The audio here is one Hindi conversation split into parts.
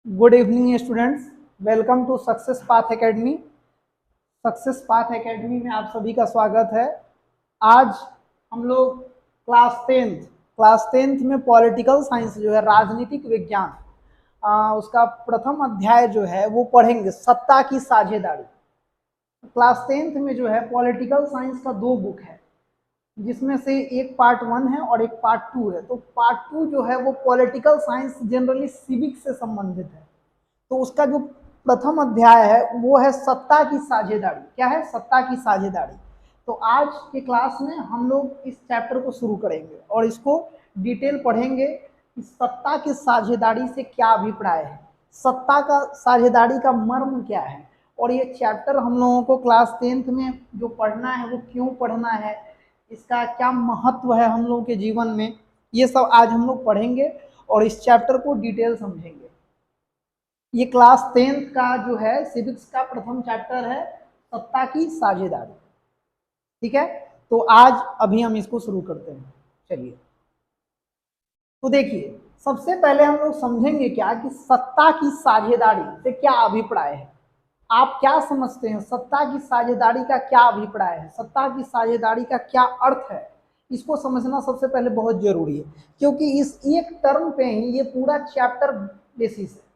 Good evening students, welcome to success path academy. Success path academy में आप सभी का स्वागत है। आज हम लोग क्लास टेंथ में पॉलिटिकल साइंस जो है राजनीतिक विज्ञान, उसका प्रथम अध्याय जो है वो पढ़ेंगे, सत्ता की साझेदारी। क्लास टेंथ में जो है पॉलिटिकल साइंस का दो बुक है, जिसमें से एक पार्ट 1 है और एक पार्ट 2 है। तो पार्ट 2 जो है वो पॉलिटिकल साइंस जनरली सिविक्स से संबंधित है। तो उसका जो प्रथम अध्याय है वो है सत्ता की साझेदारी। क्या है? सत्ता की साझेदारी। तो आज के क्लास में हम लोग इस चैप्टर को शुरू करेंगे और इसको डिटेल पढ़ेंगे कि सत्ता की साझेदारी से क्या अभिप्राय है, सत्ता का साझेदारी का मर्म क्या है, और ये चैप्टर हम लोगों को क्लास टेंथ में जो पढ़ना है वो क्यों पढ़ना है, इसका क्या महत्व है हम लोगों के जीवन में, ये सब आज हम लोग पढ़ेंगे और इस चैप्टर को डिटेल समझेंगे। ये क्लास टेंथ का जो है सिविक्स का प्रथम चैप्टर है, सत्ता की साझेदारी। ठीक है, तो आज अभी हम इसको शुरू करते हैं। चलिए, तो देखिए, सबसे पहले हम लोग समझेंगे क्या कि सत्ता की साझेदारी से क्या अभिप्राय है। आप क्या समझते हैं, सत्ता की साझेदारी का क्या अभिप्राय है, सत्ता की साझेदारी का क्या अर्थ है, इसको समझना सबसे पहले बहुत जरूरी है, क्योंकि इस एक टर्म पे ही ये पूरा चैप्टर बेसिस है।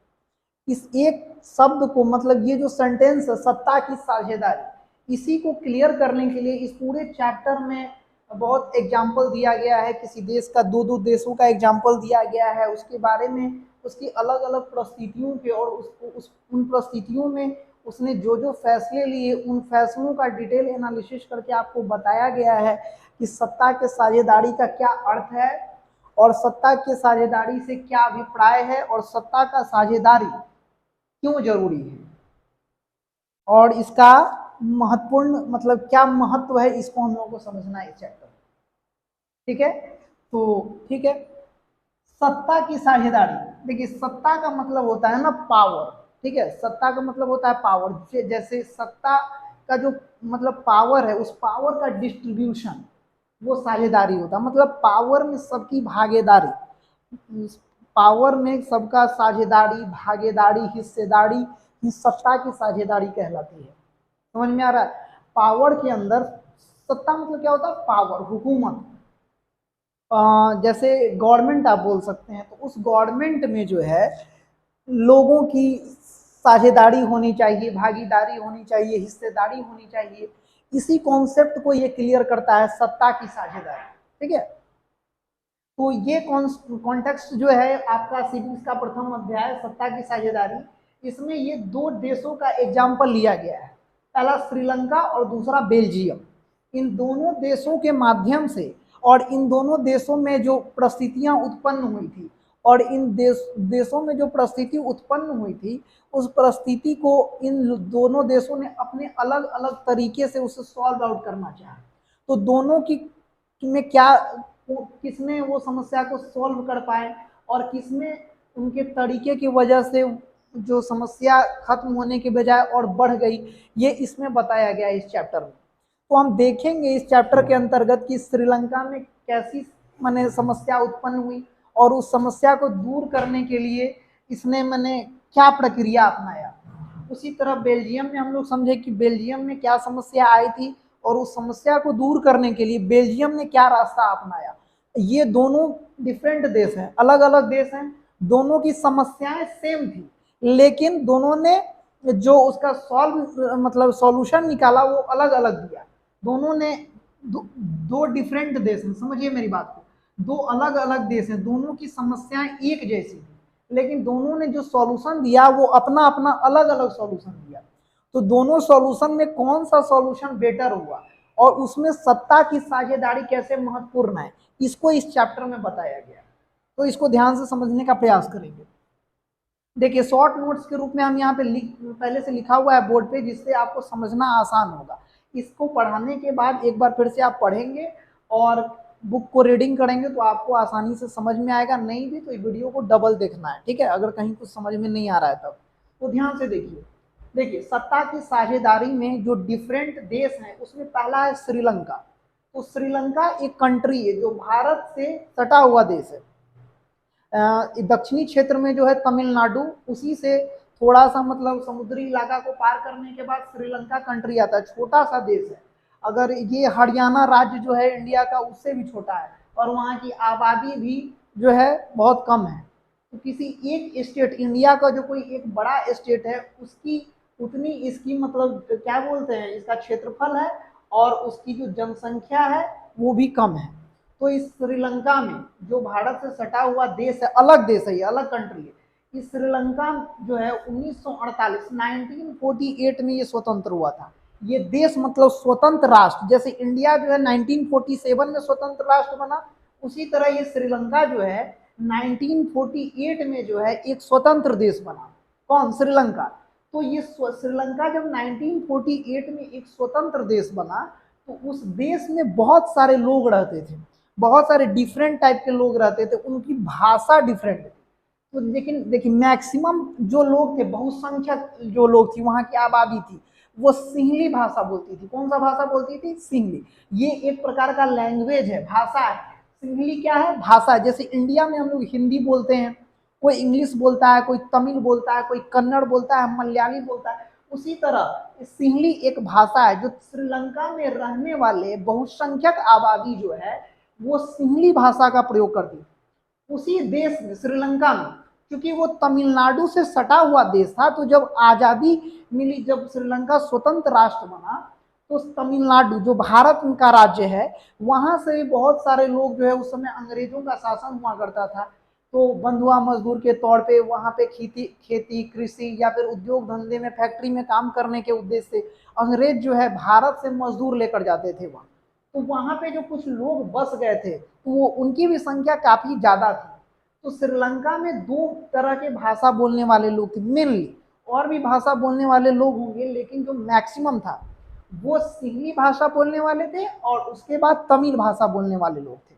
इस एक शब्द को, मतलब ये जो सेंटेंस है सत्ता की साझेदारी, इसी को क्लियर करने के लिए इस पूरे चैप्टर में बहुत एग्जाम्पल दिया गया है। किसी देश का, दो दो देशों का एग्जाम्पल दिया गया है, उसके बारे में, उसकी अलग अलग परिस्थितियों के, और उन परिस्थितियों में उसने जो जो फैसले लिए उन फैसलों का डिटेल एनालिसिस करके आपको बताया गया है कि सत्ता के साझेदारी का क्या अर्थ है, और सत्ता के साझेदारी से क्या अभिप्राय है, और सत्ता का साझेदारी क्यों जरूरी है, और इसका महत्वपूर्ण, मतलब क्या महत्व है, इसको हम लोगों को समझना है इस चैप्टर। ठीक है, तो ठीक है, सत्ता की साझेदारी। देखिए, सत्ता का मतलब होता है ना पावर। ठीक है, सत्ता का मतलब होता है पावर। जैसे सत्ता का जो मतलब पावर है, उस पावर का डिस्ट्रीब्यूशन वो साझेदारी होता है। मतलब पावर में सबकी भागीदारी, पावर में सबका साझेदारी, भागीदारी, हिस्सेदारी, ही सत्ता की साझेदारी कहलाती है। समझ में आ रहा है? पावर के अंदर सत्ता मतलब क्या होता है? पावर, हुकूमत। जैसे गवर्नमेंट आप बोल सकते हैं, तो उस गवर्नमेंट में जो है लोगों की साझेदारी होनी चाहिए, भागीदारी होनी चाहिए, हिस्सेदारी होनी चाहिए। इसी कॉन्सेप्ट को ये क्लियर करता है, सत्ता की साझेदारी। ठीक है, तो ये कॉन्टेक्स्ट जो है आपका सिविक्स का प्रथम अध्याय, सत्ता की साझेदारी, इसमें ये दो देशों का एग्जाम्पल लिया गया है। पहला श्रीलंका और दूसरा बेल्जियम। इन दोनों देशों के माध्यम से, और इन दोनों देशों में जो परिस्थितियां उत्पन्न हुई थी, और इन देशों में जो परिस्थिति उत्पन्न हुई थी, उस परिस्थिति को इन दोनों देशों ने अपने अलग अलग तरीके से उसे सॉल्व आउट करना चाहा। तो दोनों की में क्या, किसने वो समस्या को सॉल्व कर पाए, और किसने उनके तरीके की वजह से जो समस्या खत्म होने के बजाय और बढ़ गई, ये इसमें बताया गया है इस चैप्टर में। तो हम देखेंगे इस चैप्टर के अंतर्गत कि श्रीलंका में कैसी माने समस्या उत्पन्न हुई, और उस समस्या को दूर करने के लिए इसने मैंने क्या प्रक्रिया अपनाया। उसी तरह बेल्जियम में हम लोग समझे कि बेल्जियम में क्या समस्या आई थी, और उस समस्या को दूर करने के लिए बेल्जियम ने क्या रास्ता अपनाया। ये दोनों डिफरेंट देश हैं, अलग अलग देश हैं, दोनों की समस्याएं सेम थी, लेकिन दोनों ने जो उसका सॉल्व मतलब सॉल्यूशन निकाला वो अलग अलग दिया। दोनों ने दो डिफरेंट देश हैं, समझिए मेरी बात को, दो अलग अलग देश हैं, दोनों की समस्याएं एक जैसी थी, लेकिन दोनों ने जो सॉल्यूशन दिया वो अपना अपना अलग अलग सॉल्यूशन दिया। तो दोनों सॉल्यूशन में कौन सा सॉल्यूशन बेटर हुआ, और उसमें सत्ता की साझेदारी कैसे महत्वपूर्ण है, इसको इस चैप्टर में बताया गया। तो इसको ध्यान से समझने का प्रयास करेंगे। देखिए, शॉर्ट नोट्स के रूप में हम यहाँ पे पहले से लिखा हुआ है बोर्ड पे, जिससे आपको समझना आसान होगा। इसको पढ़ाने के बाद एक बार फिर से आप पढ़ेंगे और बुक को रीडिंग करेंगे तो आपको आसानी से समझ में आएगा। नहीं भी तो वीडियो को डबल देखना है, ठीक है, अगर कहीं कुछ समझ में नहीं आ रहा है तब। तो ध्यान से देखिए। देखिए, सत्ता की साझेदारी में जो डिफरेंट देश हैं उसमें पहला है श्रीलंका। तो श्रीलंका एक कंट्री है जो भारत से सटा हुआ देश है। दक्षिणी क्षेत्र में जो है तमिलनाडु, उसी से थोड़ा सा मतलब समुद्री इलाका को पार करने के बाद श्रीलंका कंट्री आता है। छोटा सा देश है। अगर ये हरियाणा राज्य जो है इंडिया का उससे भी छोटा है, और वहाँ की आबादी भी जो है बहुत कम है। तो किसी एक स्टेट, इंडिया का जो कोई एक बड़ा स्टेट है, उसकी उतनी इसकी मतलब क्या बोलते हैं, इसका क्षेत्रफल है और उसकी जो जनसंख्या है वो भी कम है। तो इस श्रीलंका में जो भारत से सटा हुआ देश है, अलग देश है, ये अलग कंट्री है। इस श्रीलंका जो है 1948 1948 में ये स्वतंत्र हुआ था। ये देश मतलब स्वतंत्र राष्ट्र, जैसे इंडिया जो है 1947 में स्वतंत्र राष्ट्र बना, उसी तरह ये श्रीलंका जो है 1948 में जो है एक स्वतंत्र देश बना। कौन? श्रीलंका। तो ये श्रीलंका जब 1948 में एक स्वतंत्र देश बना, तो उस देश में बहुत सारे लोग रहते थे, बहुत सारे डिफरेंट टाइप के लोग रहते थे, उनकी भाषा डिफरेंट थी। तो लेकिन देखिए मैक्सिमम जो लोग थे, बहुसंख्यक जो लोग थी, वहाँ की आबादी थी, वो सिंहली भाषा बोलती थी। कौन सा भाषा बोलती थी? सिंहली। ये एक प्रकार का लैंग्वेज है, भाषा है। सिंहली क्या है? भाषा। जैसे इंडिया में हम लोग हिंदी बोलते हैं, कोई इंग्लिश बोलता है, कोई तमिल बोलता है, कोई कन्नड़ बोलता है, मलयाली बोलता है, उसी तरह सिंहली एक भाषा है जो श्रीलंका में रहने वाले बहुसंख्यक आबादी जो है वो सिंहली भाषा का प्रयोग करती है। उसी देश में, श्रीलंका में, क्योंकि वो तमिलनाडु से सटा हुआ देश था, तो जब आज़ादी मिली, जब श्रीलंका स्वतंत्र राष्ट्र बना, तो तमिलनाडु जो भारत का राज्य है, वहां से बहुत सारे लोग जो है, उस समय अंग्रेजों का शासन हुआ करता था, तो बंधुआ मजदूर के तौर पे वहां पे खेती कृषि या फिर उद्योग धंधे में, फैक्ट्री में काम करने के उद्देश्य से अंग्रेज जो है भारत से मजदूर लेकर जाते थे वहाँ। तो वहां पे जो कुछ लोग बस गए थे, तो वो उनकी भी संख्या काफी ज्यादा थी। तो श्रीलंका में दो तरह के भाषा बोलने वाले लोग थे मेनली, और भी भाषा बोलने वाले लोग होंगे, लेकिन जो मैक्सिमम था वो सिंहली भाषा बोलने वाले थे, और उसके बाद तमिल भाषा बोलने वाले लोग थे।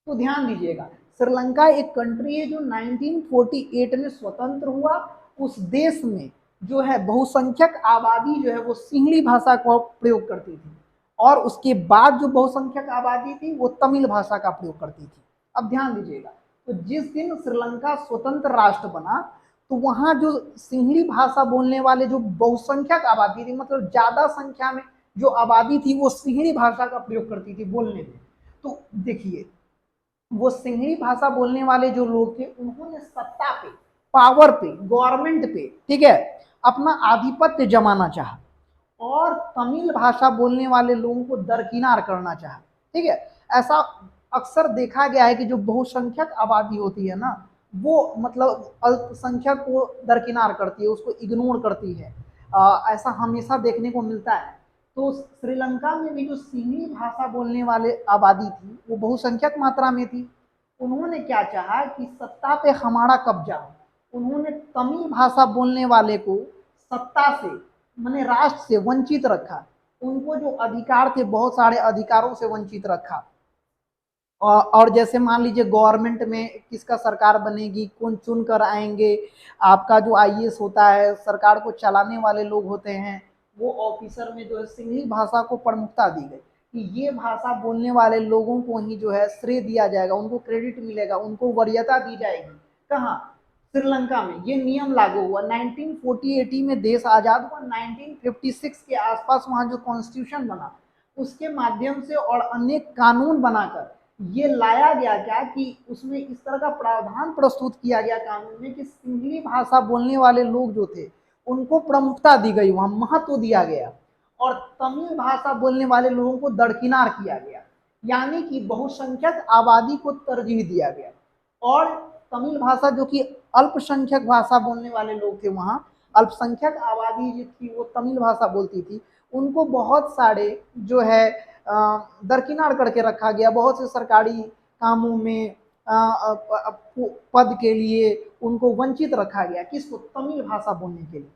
तो ध्यान दीजिएगा, श्रीलंका एक कंट्री है जो 1948 में स्वतंत्र हुआ। उस देश में जो है बहुसंख्यक आबादी जो है वो सिंहली भाषा का प्रयोग करती थी, और उसके बाद जो बहुसंख्यक आबादी थी वो तमिल भाषा का प्रयोग करती थी। अब ध्यान दीजिएगा, तो जिस दिन श्रीलंका स्वतंत्र राष्ट्र बना, तो वहां जो सिंहली भाषा बोलने वाले जो बहुसंख्यक आबादी थी, मतलब ज्यादा संख्या में जो आबादी थी वो सिंहली भाषा का प्रयोग करती थी बोलने में। तो देखिए, वो सिंहली भाषा बोलने वाले जो लोग थे, उन्होंने सत्ता पे, पावर पे, गवर्नमेंट पे, ठीक है, अपना आधिपत्य जमाना चाहा, और तमिल भाषा बोलने वाले लोगों को दरकिनार करना चाहा। ठीक है, ऐसा अक्सर देखा गया है कि जो बहुसंख्यक आबादी होती है ना, वो मतलब अल्पसंख्यक को दरकिनार करती है, उसको इग्नोर करती है। ऐसा हमेशा देखने को मिलता है। तो श्रीलंका में भी जो सिंहली भाषा बोलने वाले आबादी थी, वो बहुसंख्यक मात्रा में थी। उन्होंने क्या चाहा कि सत्ता पे हमारा कब्जा हो। उन्होंने तमिल भाषा बोलने वाले को सत्ता से, माने राष्ट्र से वंचित रखा। उनको जो अधिकार थे, बहुत सारे अधिकारों से वंचित रखा। और जैसे मान लीजिए गवर्नमेंट में किसका सरकार बनेगी, कौन चुन कर आएंगे, आपका जो आईएएस होता है, सरकार को चलाने वाले लोग होते हैं, वो ऑफिसर में जो है सिंहली भाषा को प्रमुखता दी गई कि ये भाषा बोलने वाले लोगों को ही जो है श्रेय दिया जाएगा, उनको क्रेडिट मिलेगा, उनको वरीयता दी जाएगी। कहाँ? श्रीलंका में ये नियम लागू हुआ। 1948 में देश आजाद हुआ, 1956 के आसपास वहाँ जो कॉन्स्टिट्यूशन बना, उसके माध्यम से और अनेक कानून बनाकर ये लाया गया क्या कि उसमें इस तरह का प्रावधान प्रस्तुत किया गया कानून में कि सिंहली भाषा बोलने वाले लोग जो थे उनको प्रमुखता दी गई, वहां महत्व दिया गया, और तमिल भाषा बोलने वाले लोगों को दरकिनार किया गया। यानी कि बहुसंख्यक आबादी को तरजीह दिया गया, और तमिल भाषा जो कि अल्पसंख्यक भाषा बोलने वाले लोग थे, वहां अल्पसंख्यक आबादी जो थी वो तमिल भाषा बोलती थी, उनको बहुत सारे जो है दरकिनार करके रखा गया। बहुत से सरकारी कामों में पद के लिए उनको वंचित रखा गया। किसको? तमिल भाषा बोलने के लिए।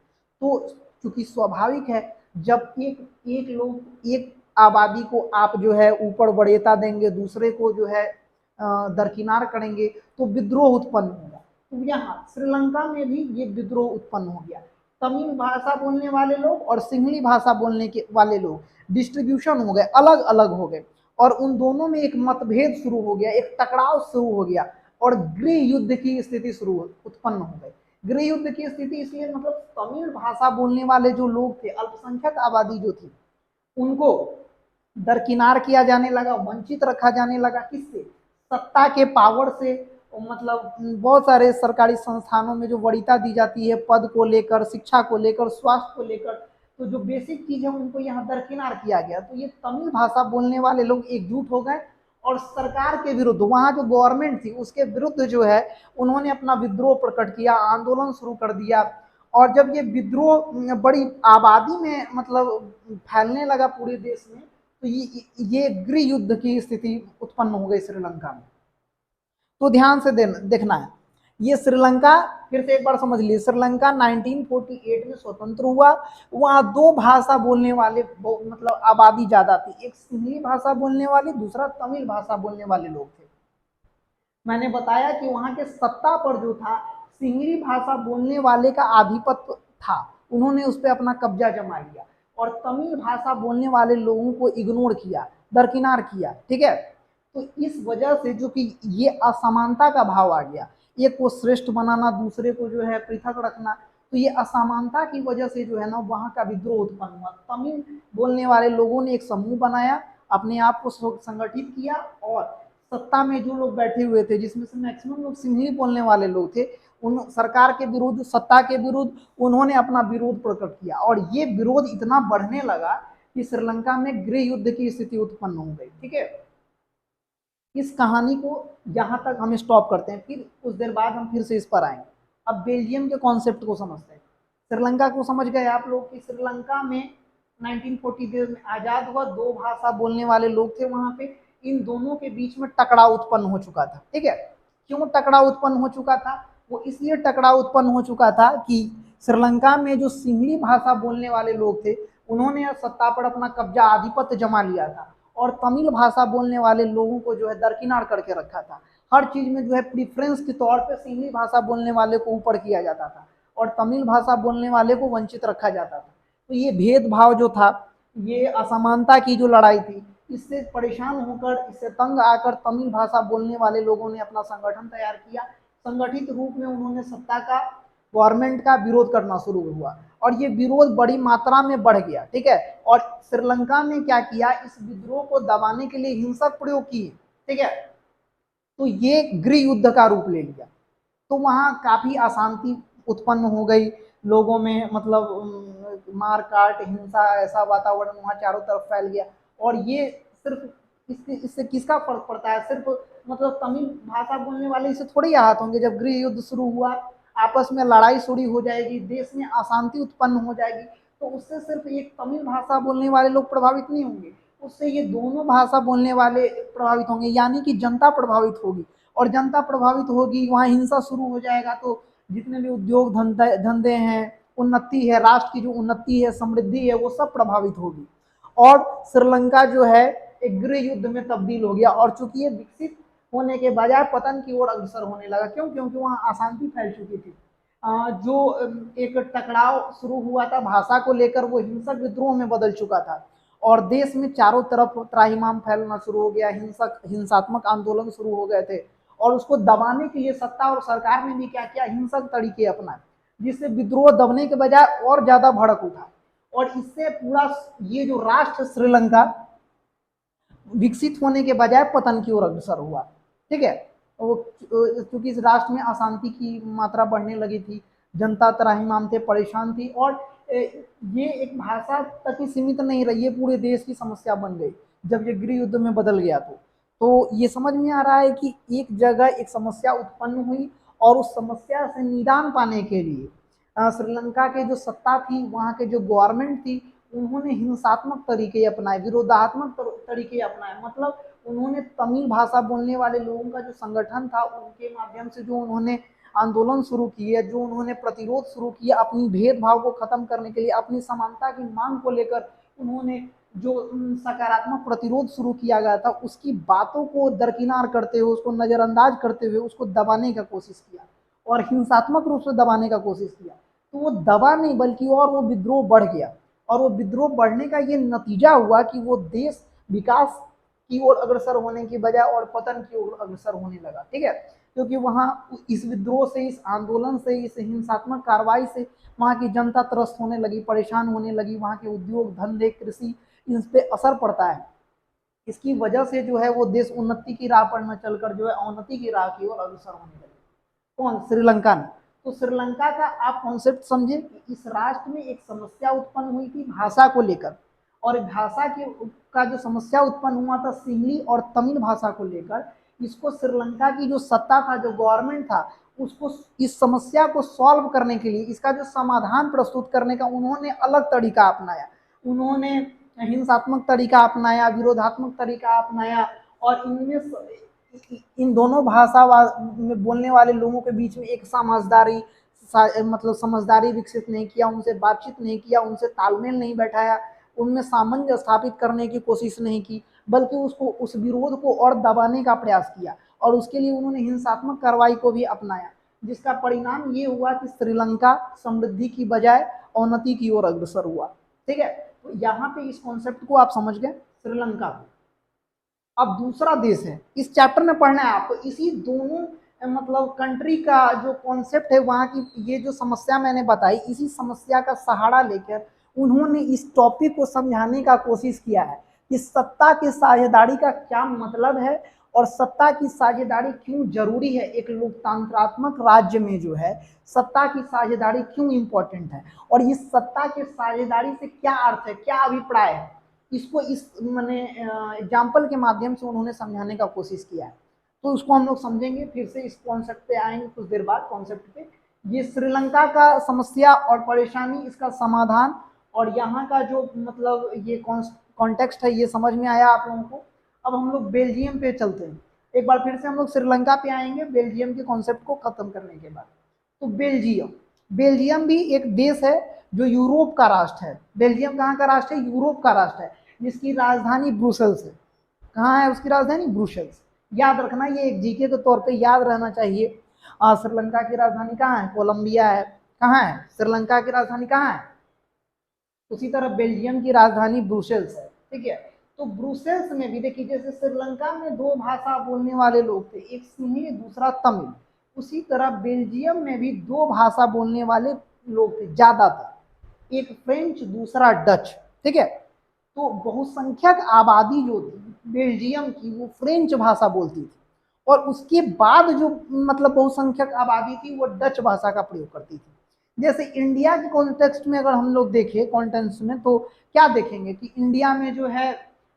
तो चूंकि स्वाभाविक है, जब एक लोग, एक आबादी को आप जो है ऊपर वरीयता देंगे, दूसरे को जो है दरकिनार करेंगे, तो विद्रोह उत्पन्न होगा। तो यहाँ श्रीलंका में भी ये विद्रोह उत्पन्न हो गया। तमिल भाषा बोलने वाले लोग और सिंहली भाषा बोलने के वाले लोग डिस्ट्रीब्यूशन हो गए, अलग अलग हो गए, और उन दोनों में एक मतभेद शुरू हो गया, एक टकराव शुरू हो गया। और गृह युद्ध की स्थिति शुरू उत्पन्न हो गई। गृह युद्ध की स्थिति इसलिए मतलब तमिल भाषा बोलने वाले जो लोग थे, अल्पसंख्यक आबादी जो थी, उनको दरकिनार किया जाने लगा, वंचित रखा जाने लगा। किससे? सत्ता के पावर से। मतलब बहुत सारे सरकारी संस्थानों में जो वरीयता दी जाती है पद को लेकर, शिक्षा को लेकर, स्वास्थ्य को लेकर, तो जो बेसिक चीज है उनको यहाँ दरकिनार किया गया। तो ये तमिल भाषा बोलने वाले लोग एकजुट हो गए और सरकार के विरुद्ध, वहां जो गवर्नमेंट थी उसके विरुद्ध जो है उन्होंने अपना विद्रोह प्रकट किया, आंदोलन शुरू कर दिया। और जब ये विद्रोह बड़ी आबादी में मतलब फैलने लगा पूरे देश में, तो ये गृह युद्ध की स्थिति उत्पन्न हो गई श्रीलंका में। तो ध्यान से देखना है, ये श्रीलंका, फिर से एक बार समझ लीजिए, श्रीलंका 1948 में स्वतंत्र हुआ। वहां दो भाषा बोलने वाले मतलब आबादी ज्यादा थी, एक सिंहली भाषा बोलने वाली, दूसरा तमिल भाषा बोलने वाले लोग थे। मैंने बताया कि वहां के सत्ता पर जो था सिंहली भाषा बोलने वाले का आधिपत्य था, उन्होंने उस पर अपना कब्जा जमा लिया और तमिल भाषा बोलने वाले लोगों को इग्नोर किया, दरकिनार किया। ठीक है, तो इस वजह से जो कि ये असमानता का भाव आ गया, एक को श्रेष्ठ बनाना, दूसरे को जो है पृथक रखना, तो ये असमानता की वजह से जो है ना वहां का विद्रोह उत्पन्न हुआ। तमिल बोलने वाले लोगों ने एक समूह बनाया, अपने आप को संगठित किया और सत्ता में जो लोग बैठे हुए थे, जिसमें से मैक्सिमम लोग सिंहली बोलने वाले लोग थे, उन सरकार के विरुद्ध, सत्ता के विरुद्ध उन्होंने अपना विरोध प्रकट किया। और ये विरोध इतना बढ़ने लगा कि श्रीलंका में गृह युद्ध की स्थिति उत्पन्न हो गई। ठीक है, इस कहानी को यहाँ तक हम स्टॉप करते हैं, फिर कुछ देर बाद हम फिर से इस पर आएंगे। अब बेल्जियम के कॉन्सेप्ट को समझते हैं। श्रीलंका को समझ गए आप लोग कि श्रीलंका में 1940 में आजाद हुआ, दो भाषा बोलने वाले लोग थे वहां पे, इन दोनों के बीच में टकराव उत्पन्न हो चुका था। ठीक है, क्यों टकराव उत्पन्न हो चुका था? वो इसलिए टकराव उत्पन्न हो चुका था कि श्रीलंका में जो सिंहली भाषा बोलने वाले लोग थे उन्होंने सत्ता पर अपना कब्जा, आधिपत्य जमा लिया था और तमिल भाषा बोलने वाले लोगों को जो है दरकिनार करके रखा था। हर चीज में जो है प्रीफ्रेंस के तौर पे सिंहली भाषा बोलने वाले को ऊपर किया जाता था और तमिल भाषा बोलने वाले को वंचित रखा जाता था। तो ये भेदभाव जो था, ये असमानता की जो लड़ाई थी, इससे परेशान होकर, इससे तंग आकर तमिल भाषा बोलने वाले लोगों ने अपना संगठन तैयार किया। संगठित रूप में उन्होंने सत्ता का, गवर्नमेंट का विरोध करना शुरू हुआ और ये विरोध बड़ी मात्रा में बढ़ गया। ठीक है, और श्रीलंका ने क्या किया, इस विद्रोह को दबाने के लिए हिंसक प्रयोग किए। ठीक है, तो ये गृह युद्ध का रूप ले लिया। तो वहां काफी अशांति उत्पन्न हो गई लोगों में, मतलब मार काट, हिंसा, ऐसा वातावरण वहां चारों तरफ फैल गया। और ये सिर्फ इससे किसका फर्क पड़ता है? सिर्फ मतलब तमिल भाषा बोलने वाले इससे थोड़ी आहत होंगे। जब गृह युद्ध शुरू हुआ, आपस में लड़ाई शुरू हो जाएगी, देश में अशांति उत्पन्न हो जाएगी, तो उससे सिर्फ एक तमिल भाषा बोलने वाले लोग प्रभावित नहीं होंगे, उससे ये दोनों भाषा बोलने वाले प्रभावित होंगे, यानी कि जनता प्रभावित होगी। और जनता प्रभावित होगी, वहाँ हिंसा शुरू हो जाएगा, तो जितने भी उद्योग धंधे हैं, उन्नति है, राष्ट्र की जो उन्नति है, समृद्धि है, वो सब प्रभावित होगी। और श्रीलंका जो है एक गृह युद्ध में तब्दील हो गया और चूंकि ये विकसित होने के बजाय पतन की ओर अग्रसर होने लगा। क्यों? क्योंकि वहाँ अशांति फैल चुकी थी। जो एक टकराव शुरू हुआ था भाषा को लेकर, वो हिंसक विद्रोह में बदल चुका था और देश में चारों तरफ त्राहिमाम फैलना शुरू हो गया, हिंसात्मक आंदोलन शुरू हो गए थे। और उसको दबाने के लिए सत्ता और सरकार ने भी क्या किया, हिंसक तरीके अपनाए, जिससे विद्रोह दबने के बजाय और ज्यादा भड़क उठा। और इससे पूरा ये जो राष्ट्र श्रीलंका विकसित होने के बजाय पतन की ओर अग्रसर हुआ। ठीक है, क्योंकि इस राष्ट्र में अशांति की मात्रा बढ़ने लगी थी, जनता त्राहिमाम थे, परेशान थी, और ये एक भाषा तक ही सीमित नहीं रही, ये पूरे देश की समस्या बन गई जब ये गृह युद्ध में बदल गया। तो ये समझ में आ रहा है कि एक जगह एक समस्या उत्पन्न हुई और उस समस्या से निदान पाने के लिए श्रीलंका के जो सत्ता थी, वहाँ के जो गवर्नमेंट थी, उन्होंने हिंसात्मक तरीके अपनाए, विरोधात्मक तरीके अपनाए। मतलब उन्होंने तमिल भाषा बोलने वाले लोगों का जो संगठन था, उनके माध्यम से जो उन्होंने आंदोलन शुरू किए, जो उन्होंने प्रतिरोध शुरू किया, अपनी भेदभाव को खत्म करने के लिए, अपनी समानता की मांग को लेकर उन्होंने जो सकारात्मक प्रतिरोध शुरू किया गया था, उसकी बातों को दरकिनार करते हुए, उसको नज़रअंदाज करते हुए उसको दबाने का कोशिश किया और हिंसात्मक रूप से दबाने का कोशिश किया। तो वो दबा नहीं, बल्कि और वो विद्रोह बढ़ गया। और वो विद्रोह बढ़ने का ये नतीजा हुआ कि वो देश विकास की ओर अग्रसर होने की बजाय और पतन की ओर अग्रसर होने लगा। ठीक है, क्योंकि वहाँ इस विद्रोह से, इस आंदोलन से, इस हिंसात्मक कार्रवाई से वहाँ की जनता त्रस्त होने लगी, परेशान होने लगी, वहाँ के उद्योग धंधे कृषि इन पे असर पड़ता है। इसकी वजह से जो है वो देश उन्नति की राह पर न चलकर जो है अवनति की राह की ओर अग्रसर होने लगे। कौन? श्रीलंका ने। तो श्रीलंका का आप कॉन्सेप्ट समझे कि इस राष्ट्र में एक समस्या उत्पन्न हुई थी भाषा को लेकर, और भाषा के का जो समस्या उत्पन्न हुआ था सिंहली और तमिल भाषा को लेकर, इसको श्रीलंका की जो सत्ता था, जो गवर्नमेंट था, उसको इस समस्या को सॉल्व करने के लिए, इसका जो समाधान प्रस्तुत करने का उन्होंने अलग तरीका अपनाया। उन्होंने हिंसात्मक तरीका अपनाया, विरोधात्मक तरीका अपनाया, और इनमें इन दोनों भाषा में बोलने वाले लोगों के बीच में एक समझदारी मतलब समझदारी विकसित नहीं किया, उनसे बातचीत नहीं किया, उनसे तालमेल नहीं बैठाया, उनमें सामंजस्य स्थापित करने की कोशिश नहीं की, बल्कि उसको उस विरोध को और दबाने का प्रयास किया, और उसके लिए उन्होंने हिंसात्मक कार्रवाई को भी अपनाया, जिसका परिणाम ये हुआ कि श्रीलंका समृद्धि की बजाय अवनति की ओर अग्रसर हुआ। ठीक है, तो यहाँ पे इस कॉन्सेप्ट को आप समझ गए, श्रीलंका को। अब दूसरा देश है, इस चैप्टर में पढ़ना है आपको, इसी दोनों मतलब कंट्री का जो कॉन्सेप्ट है, वहाँ की ये जो समस्या मैंने बताई, इसी समस्या का सहारा लेकर उन्होंने इस टॉपिक को समझाने का कोशिश किया है कि सत्ता की साझेदारी का क्या मतलब है, और सत्ता की साझेदारी क्यों जरूरी है। एक लोकतंत्रात्मक राज्य में जो है सत्ता की साझेदारी क्यों इंपॉर्टेंट है, और इस सत्ता के साझेदारी से क्या अर्थ है, क्या अभिप्राय है, इसको इस मैंने एग्जाम्पल के माध्यम से उन्होंने समझाने का कोशिश किया है। तो उसको हम लोग समझेंगे, फिर से इस कॉन्सेप्ट पे आएंगे कुछ देर बाद। कॉन्सेप्ट पे ये श्रीलंका का समस्या और परेशानी, इसका समाधान, और यहाँ का जो मतलब ये कॉन्टेक्स्ट है, ये समझ में आया आप लोगों को। अब हम लोग बेल्जियम पे चलते हैं, एक बार फिर से हम लोग श्रीलंका पे आएंगे बेल्जियम के कॉन्सेप्ट को खत्म करने के बाद। तो बेल्जियम भी एक देश है जो यूरोप का राष्ट्र है। बेल्जियम कहाँ का राष्ट्र है? यूरोप का राष्ट्र है, जिसकी राजधानी ब्रुसेल्स है। कहाँ है उसकी राजधानी? ब्रुसेल्स। याद रखना, ये एक जीके के तौर पे याद रहना चाहिए। श्रीलंका की राजधानी कहाँ है? कोलंबिया है। कहाँ है? श्रीलंका की राजधानी कहाँ है? उसी तरह बेल्जियम की राजधानी ब्रुसेल्स है। ठीक है, तो ब्रुसेल्स में भी देखिए, जैसे श्रीलंका में दो भाषा बोलने वाले लोग थे, एक सिंहली दूसरा तमिल, उसी तरह बेल्जियम में भी दो भाषा बोलने वाले लोग थे ज्यादातर, एक फ्रेंच दूसरा डच। ठीक है, तो बहुसंख्यक आबादी जो थी बेल्जियम की वो फ्रेंच भाषा बोलती थी, और उसके बाद जो मतलब बहुसंख्यक आबादी थी वो डच भाषा का प्रयोग करती थी। जैसे इंडिया के कॉन्टेक्स्ट में अगर हम लोग देखें कॉन्टेक्स्ट में, तो क्या देखेंगे कि इंडिया में जो है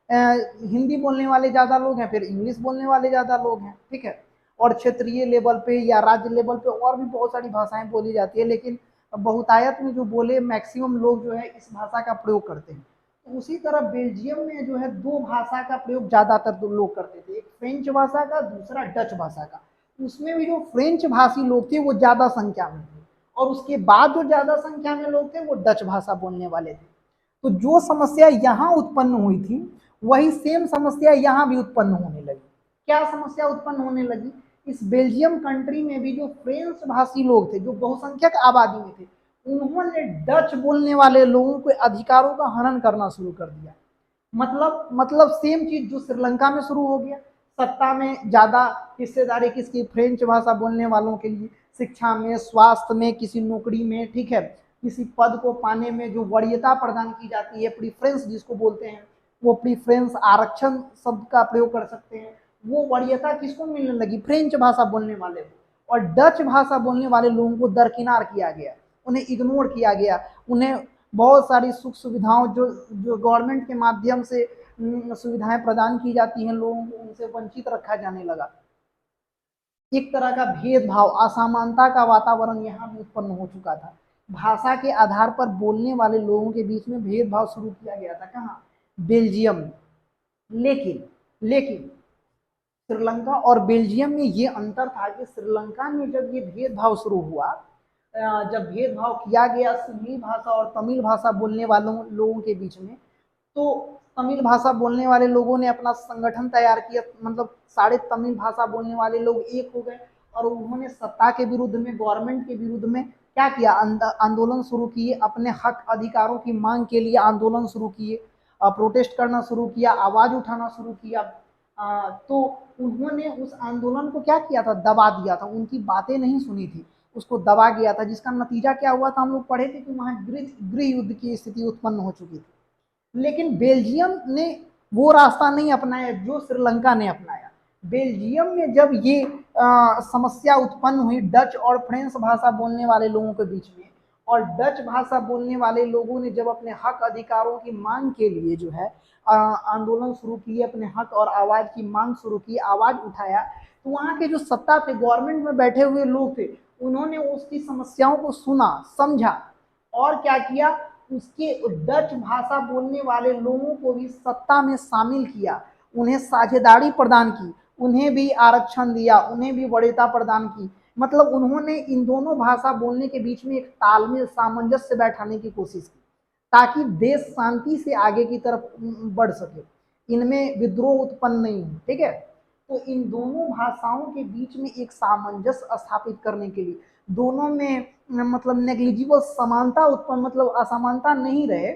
हिंदी बोलने वाले ज़्यादा लोग हैं, फिर इंग्लिश बोलने वाले ज़्यादा लोग हैं। ठीक है, और क्षेत्रीय लेवल पे या राज्य लेवल पे और भी बहुत सारी भाषाएं बोली जाती है, लेकिन बहुतायत में जो बोले मैक्सिमम लोग जो है इस भाषा का प्रयोग करते हैं। तो उसी तरह बेल्जियम में जो है दो भाषा का प्रयोग ज़्यादातर लोग करते थे, एक फ्रेंच भाषा का, दूसरा डच भाषा का। उसमें भी जो फ्रेंच भाषी लोग थे वो ज़्यादा संख्या में थे, और उसके बाद जो ज़्यादा संख्या में लोग थे वो डच भाषा बोलने वाले थे। तो जो समस्या यहाँ उत्पन्न हुई थी वही सेम समस्या यहाँ भी उत्पन्न होने लगी। क्या समस्या उत्पन्न होने लगी? इस बेल्जियम कंट्री में भी जो फ्रेंच भाषी लोग थे, जो बहुसंख्यक आबादी में थे, उन्होंने डच बोलने वाले लोगों के अधिकारों का हनन करना शुरू कर दिया। मतलब सेम चीज जो श्रीलंका में शुरू हो गया। सत्ता में ज्यादा हिस्सेदारी किसकी? फ्रेंच भाषा बोलने वालों के लिए। शिक्षा में, स्वास्थ्य में, किसी नौकरी में, ठीक है, किसी पद को पाने में जो वरीयता प्रदान की जाती है, प्रीफ्रेंस जिसको बोलते हैं, वो प्रीफ्रेंस, आरक्षण शब्द का प्रयोग कर सकते हैं, वो वरीयता किसको मिलने लगी? फ्रेंच भाषा बोलने वाले को। और डच भाषा बोलने वाले लोगों को दरकिनार किया गया, उन्हें इग्नोर किया गया, उन्हें बहुत सारी सुख सुविधाओं जो गवर्नमेंट के माध्यम से सुविधाएं प्रदान की जाती हैं लोगों को, उनसे वंचित रखा जाने लगा। एक तरह का भेदभाव, असमानता का वातावरण यहाँ भी उत्पन्न हो चुका था। भाषा के आधार पर बोलने वाले लोगों के बीच में भेदभाव शुरू किया गया था। कहाँ? बेल्जियम में। लेकिन श्रीलंका और बेल्जियम में ये अंतर था कि श्रीलंका में जब ये भेदभाव शुरू हुआ, जब भेदभाव किया गया सिंहली भाषा और तमिल भाषा बोलने वालों लोगों के बीच में, तो तमिल भाषा बोलने वाले लोगों ने अपना संगठन तैयार किया, मतलब सारे तमिल भाषा बोलने वाले लोग एक हो गए, और उन्होंने सत्ता के विरुद्ध में, गवर्नमेंट के विरुद्ध में क्या किया? आंदोलन शुरू किए, अपने हक अधिकारों की मांग के लिए आंदोलन शुरू किए, प्रोटेस्ट करना शुरू किया, आवाज उठाना शुरू किया। तो उन्होंने उस आंदोलन को क्या किया था, दबा दिया था, उनकी बातें नहीं सुनी थी, उसको दबा गया था, जिसका नतीजा क्या हुआ था हम लोग पढ़े थे कि वहां गृह युद्ध की स्थिति उत्पन्न हो चुकी थी। लेकिन बेल्जियम ने वो रास्ता नहीं अपनाया जो श्रीलंका ने अपनाया। बेल्जियम में जब ये समस्या उत्पन्न हुई डच और फ्रेंच भाषा बोलने वाले लोगों के बीच में, और डच भाषा बोलने वाले लोगों ने जब अपने हक अधिकारों की मांग के लिए जो है आंदोलन शुरू किए, अपने हक और आवाज की मांग शुरू की, आवाज उठाया, तो वहाँ के जो सत्ता थे, गवर्नमेंट में बैठे हुए लोग थे, उन्होंने उसकी समस्याओं को सुना, समझा और क्या किया, उसके डच भाषा बोलने वाले लोगों को भी सत्ता में शामिल किया, उन्हें साझेदारी प्रदान की, उन्हें भी आरक्षण दिया, उन्हें भी वरीयता प्रदान की। मतलब उन्होंने इन दोनों भाषा बोलने के बीच में एक तालमेल, सामंजस्य बैठाने की कोशिश की ताकि देश शांति से आगे की तरफ बढ़ सके, इनमें विद्रोह उत्पन्न नहीं हो। ठीक है, तो इन दोनों भाषाओं के बीच में एक सामंजस्य स्थापित करने के लिए, दोनों में मतलब नेग्लिजिबल समानता उत्पन्न, मतलब असमानता नहीं रहे,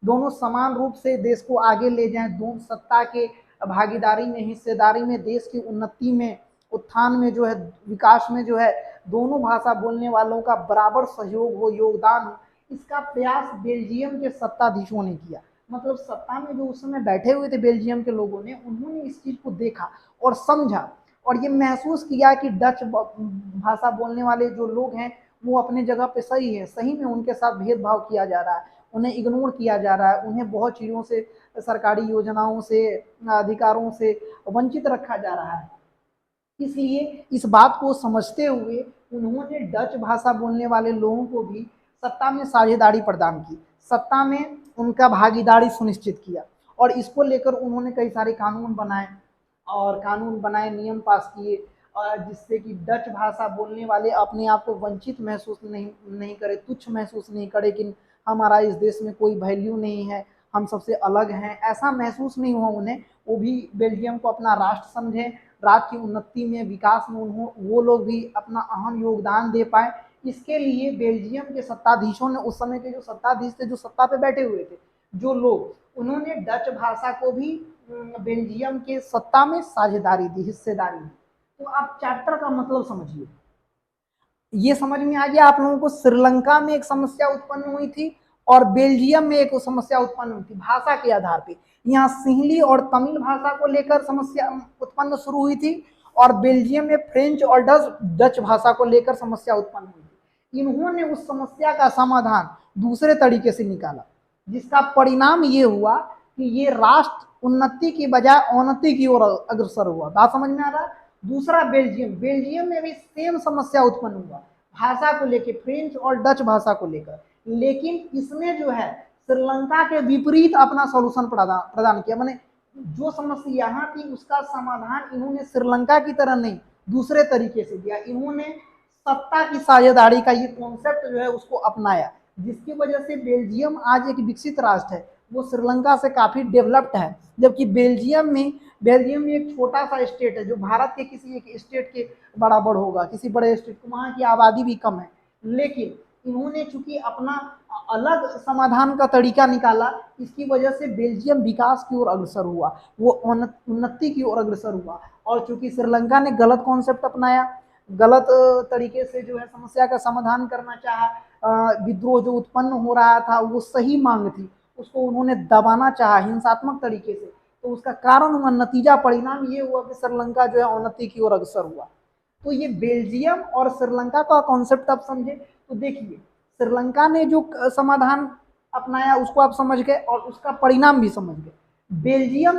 दोनों समान रूप से देश को आगे ले जाएं, दोनों सत्ता के भागीदारी में, हिस्सेदारी में, देश की उन्नति में, उत्थान में जो है, विकास में जो है, दोनों भाषा बोलने वालों का बराबर सहयोग हो, योगदान हो, इसका प्रयास बेल्जियम के सत्ताधीशों ने किया। मतलब सत्ता में जो उस समय बैठे हुए थे बेल्जियम के लोगों ने, उन्होंने इस चीज को देखा और समझा और ये महसूस किया कि डच भाषा बोलने वाले जो लोग हैं वो अपने जगह पे सही है, सही में उनके साथ भेदभाव किया जा रहा है, उन्हें इग्नोर किया जा रहा है, उन्हें बहुत चीज़ों से, सरकारी योजनाओं से, अधिकारों से वंचित रखा जा रहा है। इसलिए इस बात को समझते हुए उन्होंने डच भाषा बोलने वाले लोगों को भी सत्ता में साझेदारी प्रदान की, सत्ता में उनका भागीदारी सुनिश्चित किया और इसको लेकर उन्होंने कई सारे कानून बनाए और कानून बनाए, नियम पास किए, जिससे कि डच भाषा बोलने वाले अपने आप को वंचित महसूस नहीं करे, तुच्छ महसूस नहीं करे कि हमारा इस देश में कोई वैल्यू नहीं है, हम सबसे अलग हैं, ऐसा महसूस नहीं हुआ उन्हें। वो भी बेल्जियम को अपना राष्ट्र समझे, राज्य की उन्नति में, विकास में वो लोग भी अपना अहम योगदान दे पाए। इसके लिए बेल्जियम के सत्ताधीशों ने, उस समय के जो सत्ताधीश थे, जो सत्ता पे बैठे हुए थे जो लोग, उन्होंने डच भाषा को भी बेल्जियम के सत्ता में साझेदारी दी, हिस्सेदारी दी। तो आप चैप्टर का मतलब समझिए, ये समझ में आ गया आप लोगों को श्रीलंका में एक समस्या उत्पन्न हुई थी और बेल्जियम में एक समस्या उत्पन्न हुई थी भाषा के आधार पे। यहाँ सिंहली और तमिल भाषा को लेकर समस्या उत्पन्न शुरू हुई थी और बेल्जियम में फ्रेंच और डच भाषा को लेकर समस्या उत्पन्न हुई थी। इन्होंने उस समस्या का समाधान दूसरे तरीके से निकाला, जिसका परिणाम ये हुआ कि ये राष्ट्र उन्नति की बजाय अवनति की ओर अग्रसर हुआ। बात समझ में आ रहा है? दूसरा बेल्जियम में भी सेम समस्या उत्पन्न हुआ भाषा को लेकर, फ्रेंच और डच भाषा को लेकर, लेकिन इसने जो है श्रीलंका के विपरीत अपना सॉल्यूशन प्रदान किया। माने जो समस्या यहाँ थी उसका समाधान इन्होंने श्रीलंका की तरह नहीं, दूसरे तरीके से दिया। इन्होंने सत्ता की साझेदारी का ये कॉन्सेप्ट जो है उसको अपनाया, जिसकी वजह से बेल्जियम आज एक विकसित राष्ट्र है, वो श्रीलंका से काफी डेवलप्ड है। जबकि बेल्जियम में एक छोटा सा स्टेट है जो भारत के किसी एक स्टेट के बराबर होगा, किसी बड़े स्टेट को, वहाँ की आबादी भी कम है, लेकिन इन्होंने चूंकि अपना अलग समाधान का तरीका निकाला, इसकी वजह से बेल्जियम विकास की ओर अग्रसर हुआ, वो उन्नति की ओर अग्रसर हुआ। और चूंकि श्रीलंका ने गलत कॉन्सेप्ट अपनाया, गलत तरीके से जो है समस्या का समाधान करना चाहा, विद्रोह जो उत्पन्न हो रहा था वो सही मांग थी, उसको उन्होंने दबाना चाहा हिंसात्मक तरीके से, तो उसका कारण हुआ, नतीजा परिणाम ये हुआ कि श्रीलंका जो है उन्नति की ओर अग्रसर हुआ। तो ये बेल्जियम और श्रीलंका का कॉन्सेप्ट आप समझे। तो देखिए श्रीलंका ने जो समाधान अपनाया उसको आप समझ गए और उसका परिणाम भी समझ गए। बेल्जियम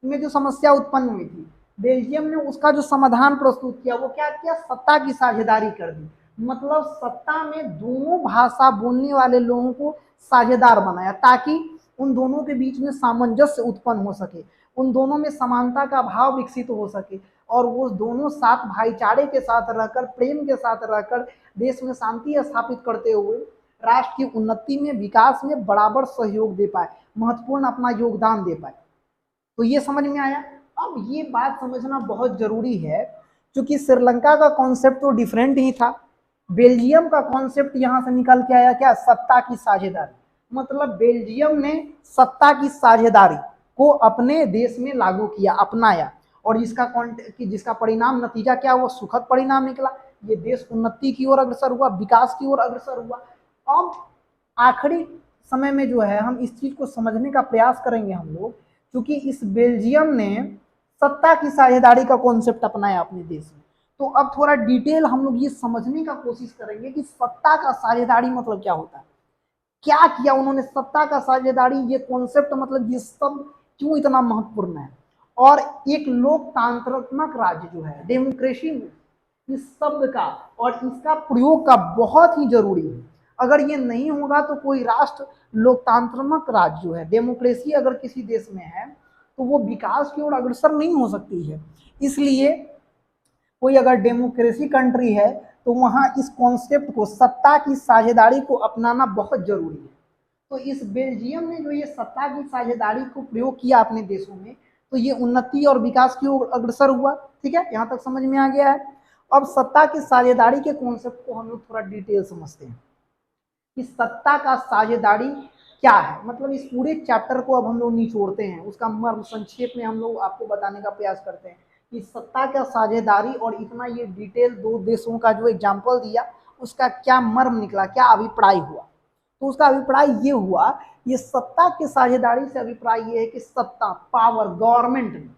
में जो समस्या उत्पन्न हुई थी, बेल्जियम ने उसका जो समाधान प्रस्तुत किया वो क्या किया, सत्ता की साझेदारी कर दी। मतलब सत्ता में दोनों भाषा बोलने वाले लोगों को साझेदार बनाया ताकि उन दोनों के बीच में सामंजस्य उत्पन्न हो सके, उन दोनों में समानता का भाव विकसित हो सके और वो दोनों साथ भाईचारे के साथ रहकर, प्रेम के साथ रहकर देश में शांति स्थापित करते हुए राष्ट्र की उन्नति में, विकास में बराबर सहयोग दे पाए, महत्वपूर्ण अपना योगदान दे पाए। तो ये समझ में आया। अब ये बात समझना बहुत जरूरी है क्योंकि श्रीलंका का कॉन्सेप्ट तो डिफरेंट ही था, बेल्जियम का कॉन्सेप्ट यहां से निकल के आया क्या, सत्ता की साझेदारी। मतलब बेल्जियम ने सत्ता की साझेदारी, को अपने देश में लागू किया, अपनाया, और जिसका परिणाम नतीजा क्या हुआ, सुखद परिणाम निकला। ये देश उन्नति की ओर अग्रसर हुआ, विकास की ओर अग्रसर हुआ। अब आखिरी समय में जो है हम इस चीज को समझने का प्रयास करेंगे हम लोग, क्योंकि इस बेल्जियम ने सत्ता की साझेदारी का कॉन्सेप्ट अपनाया अपने देश में। तो अब थोड़ा डिटेल हम लोग ये समझने का कोशिश करेंगे कि सत्ता का साझेदारी मतलब क्या होता है, क्या किया उन्होंने, सत्ता का साझेदारी ये कॉन्सेप्ट मतलब ये सब क्यों इतना महत्वपूर्ण है। और एक लोकतांत्रात्मक राज्य जो है, डेमोक्रेसी में इस शब्द का और इसका प्रयोग का बहुत ही जरूरी है। अगर ये नहीं होगा तो कोई राष्ट्र, लोकतांत्रात्मक राज्य जो है, डेमोक्रेसी अगर किसी देश में है तो वो विकास की ओर अग्रसर नहीं हो सकती है। इसलिए कोई अगर डेमोक्रेसी कंट्री है तो वहां इस कॉन्सेप्ट को, सत्ता की साझेदारी को अपनाना बहुत जरूरी है। तो इस बेल्जियम ने जो ये सत्ता की साझेदारी को प्रयोग किया अपने देशों में, तो ये उन्नति और विकास की ओर अग्रसर हुआ। ठीक है, यहाँ तक समझ में आ गया है। अब सत्ता की साझेदारी के कॉन्सेप्ट को हम लोग थोड़ा डिटेल समझते हैं कि सत्ता का साझेदारी क्या है। मतलब इस पूरे चैप्टर को अब हम लोग निचोड़ते हैं, उसका मर्म संक्षेप में हम लोग आपको बताने का प्रयास करते हैं कि सत्ता का साझेदारी, और इतना ये डिटेल दो देशों का जो एग्जाम्पल दिया उसका क्या मर्म निकला, क्या अभिप्राय हुआ। तो उसका अभिप्राय ये हुआ, ये सत्ता की साझेदारी से अभिप्राय ये है कि सत्ता, पावर, गवर्नमेंट में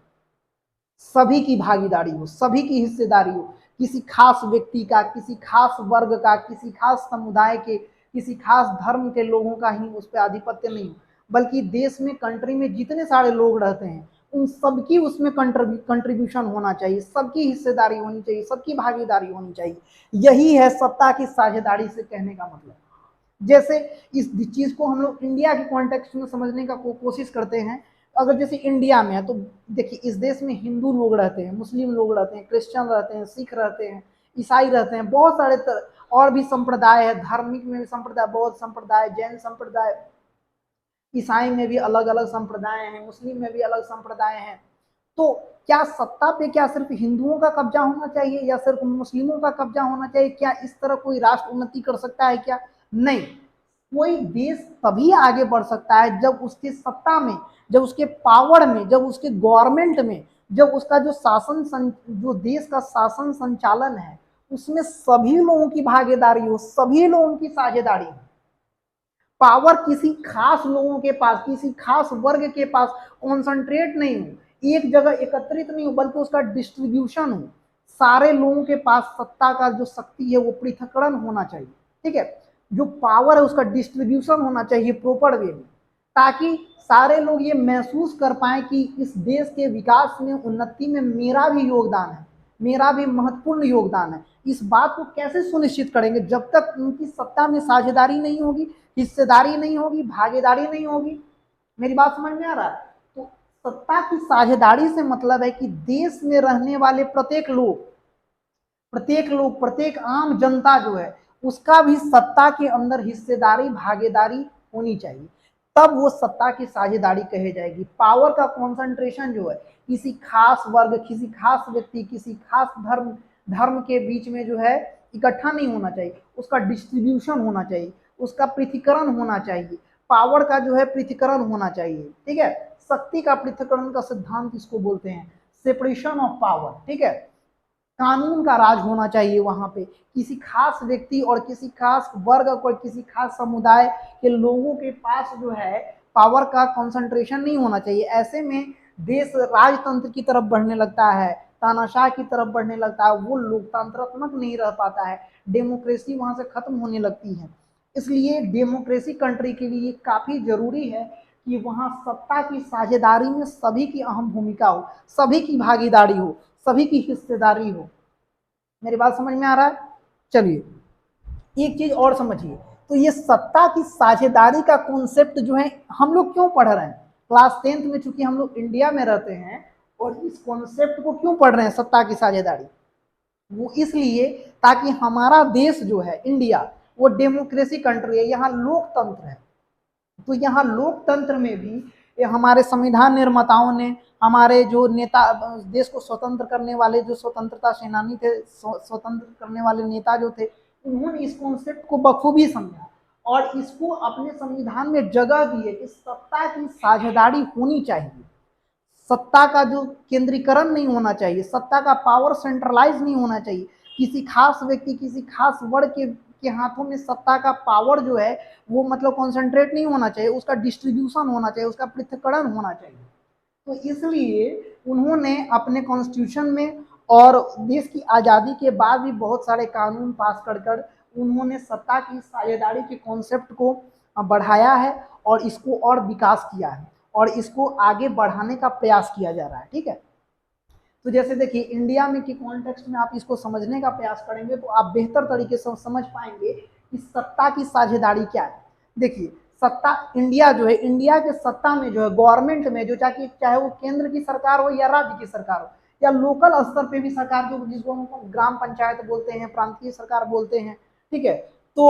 सभी की भागीदारी हो, सभी की हिस्सेदारी हो। किसी खास व्यक्ति का, किसी खास वर्ग का, किसी खास समुदाय के, किसी खास धर्म के लोगों का ही उस पर आधिपत्य नहीं हो, बल्कि देश में, कंट्री में जितने सारे लोग रहते हैं उन सबकी उसमें कंट्रीब्यूशन होना चाहिए, सबकी हिस्सेदारी होनी चाहिए, सबकी भागीदारी होनी चाहिए। यही है सत्ता की साझेदारी से कहने का मतलब। जैसे इस चीज को हम लोग इंडिया के कॉन्टेक्स्ट में समझने का कोशिश करते हैं। अगर जैसे इंडिया में है तो देखिए, इस देश में हिंदू लोग रहते हैं, मुस्लिम लोग रहते हैं, क्रिश्चियन रहते हैं, सिख रहते हैं, ईसाई रहते हैं, बहुत सारे और भी संप्रदाय है, धार्मिक में भी संप्रदाय, बौद्ध संप्रदाय, जैन संप्रदाय, ईसाई में भी अलग अलग संप्रदाय हैं, मुस्लिम में भी अलग संप्रदाय हैं। तो क्या सत्ता पे क्या सिर्फ हिंदुओं का कब्जा होना चाहिए या सिर्फ मुस्लिमों का कब्जा होना चाहिए? क्या इस तरह कोई राष्ट्र उन्नति कर सकता है क्या? नहीं। कोई देश तभी आगे बढ़ सकता है जब उसकी सत्ता में, जब उसके पावर में, जब उसके गवर्नमेंट में, जब उसका जो जो देश का शासन संचालन है उसमें सभी लोगों की भागीदारी हो, सभी लोगों की साझेदारी हो। पावर किसी खास लोगों के पास, किसी खास वर्ग के पास कॉन्सेंट्रेट नहीं हो, एक जगह एकत्रित नहीं हो, बल्कि उसका डिस्ट्रीब्यूशन हो। सारे लोगों के पास सत्ता का जो शक्ति है वो पृथक्करण होना चाहिए। ठीक है, जो पावर है उसका डिस्ट्रीब्यूशन होना चाहिए प्रॉपर वे में, ताकि सारे लोग ये महसूस कर पाए कि इस देश के विकास में, उन्नति में मेरा भी योगदान है, मेरा भी महत्वपूर्ण योगदान है। इस बात को कैसे सुनिश्चित करेंगे? जब तक उनकी सत्ता में साझेदारी नहीं होगी, हिस्सेदारी नहीं होगी, भागीदारी नहीं होगी। मेरी बात समझ में आ रहा है? तो सत्ता की साझेदारी से मतलब है कि देश में रहने वाले प्रत्येक लोग, प्रत्येक आम जनता जो है उसका भी सत्ता के अंदर हिस्सेदारी, भागीदारी होनी चाहिए, तब वो सत्ता की साझेदारी कहे जाएगी। पावर का कॉन्सेंट्रेशन जो है किसी खास वर्ग, किसी खास व्यक्ति, किसी खास धर्म के बीच में जो है इकट्ठा नहीं होना चाहिए, उसका डिस्ट्रीब्यूशन होना चाहिए, उसका पृथक्करण होना चाहिए। पावर का जो है पृथक्करण होना चाहिए। ठीक है, शक्ति का पृथक्करण का सिद्धांत इसको बोलते हैं, सेपरेशन ऑफ पावर। ठीक है, कानून का राज होना चाहिए वहां पे। किसी खास व्यक्ति और किसी खास वर्ग और किसी खास समुदाय के लोगों के पास जो है पावर का कंसंट्रेशन नहीं होना चाहिए। ऐसे में देश राजतंत्र की तरफ बढ़ने लगता है, तानाशाह की तरफ बढ़ने लगता है, वो लोकतंत्रात्मक नहीं रह पाता है, डेमोक्रेसी वहां से खत्म होने लगती है। इसलिए डेमोक्रेसी कंट्री के लिए काफी जरूरी है कि वहां सत्ता की साझेदारी में सभी की अहम भूमिका हो, सभी की भागीदारी हो, सभी की हिस्सेदारी हो। मेरी बात समझ में आ रहा है? चलिए एक चीज और समझिए, तो ये सत्ता की साझेदारी का कॉन्सेप्ट जो है हम लोग क्यों पढ़ रहे हैं क्लास 10th में? चूंकि हम लोग इंडिया में रहते हैं और इस कॉन्सेप्ट को क्यों पढ़ रहे हैं, सत्ता की साझेदारी? वो इसलिए ताकि हमारा देश जो है इंडिया, वो डेमोक्रेसी कंट्री है, यहाँ लोकतंत्र है। तो यहाँ लोकतंत्र में भी हमारे संविधान निर्माताओं ने, हमारे जो नेता, देश को स्वतंत्र करने वाले जो स्वतंत्रता सेनानी थे, स्वतंत्र करने वाले नेता जो थे, उन्होंने इस कॉन्सेप्ट को बखूबी समझा और इसको अपने संविधान में जगह दी है कि सत्ता की साझेदारी होनी चाहिए। सत्ता का जो केंद्रीकरण नहीं होना चाहिए, सत्ता का पावर सेंट्रलाइज नहीं होना चाहिए, किसी खास व्यक्ति किसी खास वर्ग के हाथों में सत्ता का पावर जो है वो मतलब कॉन्सेंट्रेट नहीं होना चाहिए, उसका डिस्ट्रीब्यूशन होना चाहिए, उसका पृथक्करण होना चाहिए। तो इसलिए उन्होंने अपने कॉन्स्टिट्यूशन में और देश की आज़ादी के बाद भी बहुत सारे कानून पास कर उन्होंने सत्ता की साझेदारी के कॉन्सेप्ट को बढ़ाया है और इसको और विकास किया है और इसको आगे बढ़ाने का प्रयास किया जा रहा है। ठीक है, तो जैसे देखिए इंडिया में के कॉन्टेक्स्ट में आप इसको समझने का प्रयास करेंगे तो आप बेहतर तरीके से समझ पाएंगे कि सत्ता की साझेदारी क्या है। देखिए सत्ता इंडिया जो है, इंडिया के सत्ता में जो है गवर्नमेंट में जो चाहे वो केंद्र की सरकार हो या राज्य की सरकार हो या लोकल स्तर पे भी सरकार जो जिसको हम ग्राम पंचायत बोलते हैं, प्रांतीय सरकार बोलते हैं, ठीक है, तो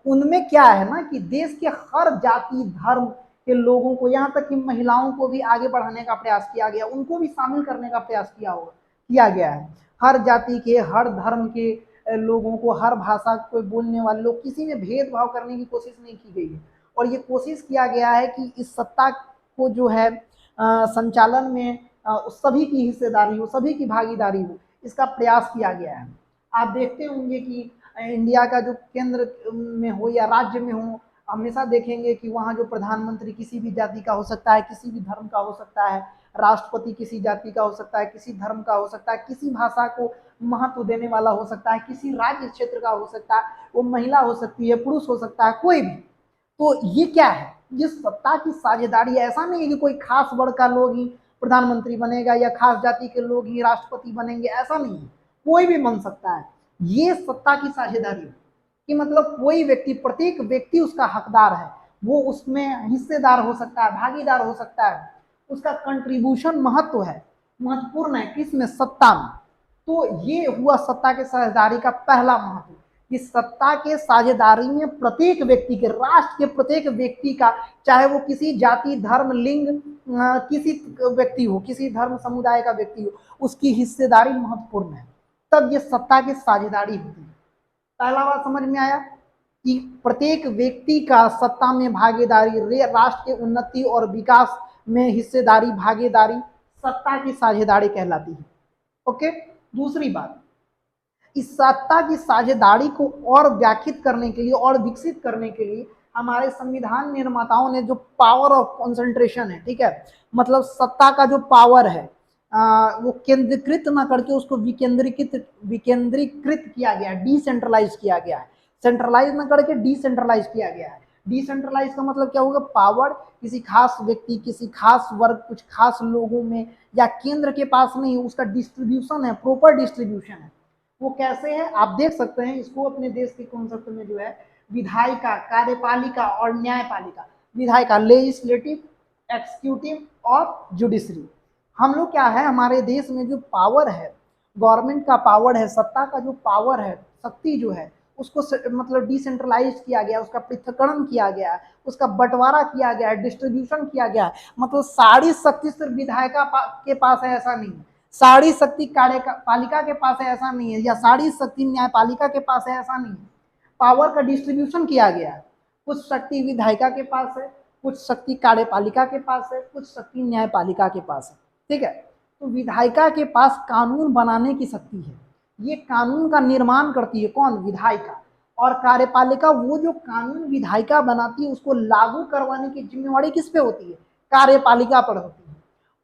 उनमें क्या है ना कि देश के हर जाति धर्म के लोगों को, यहाँ तक कि महिलाओं को भी आगे बढ़ाने का प्रयास किया गया, उनको भी शामिल करने का प्रयास किया गया है। हर जाति के हर धर्म के लोगों को, हर भाषा को बोलने वाले लोग, किसी में भेदभाव करने की कोशिश नहीं की गई है और ये कोशिश किया गया है कि इस सत्ता को जो है संचालन में सभी की हिस्सेदारी हो, सभी की भागीदारी हो, इसका प्रयास किया गया है। आप देखते होंगे कि इंडिया का जो केंद्र में हो या राज्य में हो, हमेशा देखेंगे कि वहाँ जो प्रधानमंत्री किसी भी जाति का हो सकता है, किसी भी धर्म का हो सकता है, राष्ट्रपति किसी जाति का हो सकता है, किसी धर्म का हो सकता है, किसी भाषा को महत्व देने वाला हो सकता है, किसी राज्य क्षेत्र का हो सकता है, वो महिला हो सकती है, पुरुष हो सकता है, कोई भी। तो ये क्या है, ये सत्ता की साझेदारी। ऐसा नहीं है कि कोई खास वर्ग का लोग ही प्रधानमंत्री बनेगा या खास जाति के लोग ही राष्ट्रपति बनेंगे, ऐसा नहीं है, कोई भी बन सकता है। ये सत्ता की साझेदारी है कि मतलब कोई व्यक्ति, प्रत्येक व्यक्ति उसका हकदार है, वो उसमें हिस्सेदार हो सकता है, भागीदार हो सकता है, उसका कंट्रीब्यूशन महत्वपूर्ण है किसमें, सत्ता में। तो ये हुआ सत्ता के साझेदारी का पहला महत्व कि सत्ता के साझेदारी में प्रत्येक व्यक्ति के, राष्ट्र के प्रत्येक व्यक्ति का, चाहे वो किसी जाति धर्म लिंग किसी व्यक्ति हो, किसी धर्म समुदाय का व्यक्ति हो, उसकी हिस्सेदारी महत्वपूर्ण है, तब ये सत्ता की साझेदारी होती है। पहला बात समझ में आया कि प्रत्येक व्यक्ति का सत्ता में भागीदारी, राष्ट्र के उन्नति और विकास में हिस्सेदारी, भागीदारी सत्ता की साझेदारी कहलाती है। ओके, दूसरी बात, इस सत्ता की साझेदारी को और व्याख्यात करने के लिए और विकसित करने के लिए हमारे संविधान निर्माताओं ने जो पावर ऑफ कंसंट्रेशन है, ठीक है, मतलब सत्ता का जो पावर है वो केंद्रीकृत न करके उसको विकेंद्रीकृत किया गया, डिसेंट्रलाइज किया गया है। सेंट्रलाइज न करके डिसेंट्रलाइज किया गया है। डिसेंट्रलाइज का मतलब क्या होगा, पावर किसी खास व्यक्ति, किसी खास वर्ग, कुछ खास लोगों में या केंद्र के पास नहीं, उसका डिस्ट्रीब्यूशन है, प्रॉपर डिस्ट्रीब्यूशन है। वो कैसे है आप देख सकते हैं, इसको अपने देश के कॉन्सेप्ट में जो है विधायिका, कार्यपालिका और न्यायपालिका। विधायिका लेजिस्लेटिव, एक्सिक्यूटिव और जुडिशरी। हम लोग क्या है, हमारे देश में जो पावर है, गवर्नमेंट का पावर है, सत्ता का जो पावर है, शक्ति जो है, उसको मतलब डिसेंट्रलाइज किया गया, उसका पृथक्करण किया गया, उसका बंटवारा किया गया, डिस्ट्रीब्यूशन किया गया। मतलब सारी शक्ति सिर्फ विधायिका के पास है ऐसा नहीं है, सारी शक्ति कार्यपालिका के पास है ऐसा नहीं है, या सारी शक्ति न्यायपालिका के पास है ऐसा नहीं है। पावर का डिस्ट्रीब्यूशन किया गया है, कुछ शक्ति विधायिका के पास है, कुछ शक्ति कार्यपालिका के पास है, कुछ शक्ति न्यायपालिका के पास है। ठीक है, तो विधायिका के पास कानून बनाने की शक्ति है, ये कानून का निर्माण करती है कौन, विधायिका। और कार्यपालिका वो जो कानून विधायिका बनाती है उसको लागू करवाने की जिम्मेवारी किस पे होती है, कार्यपालिका पर होती है।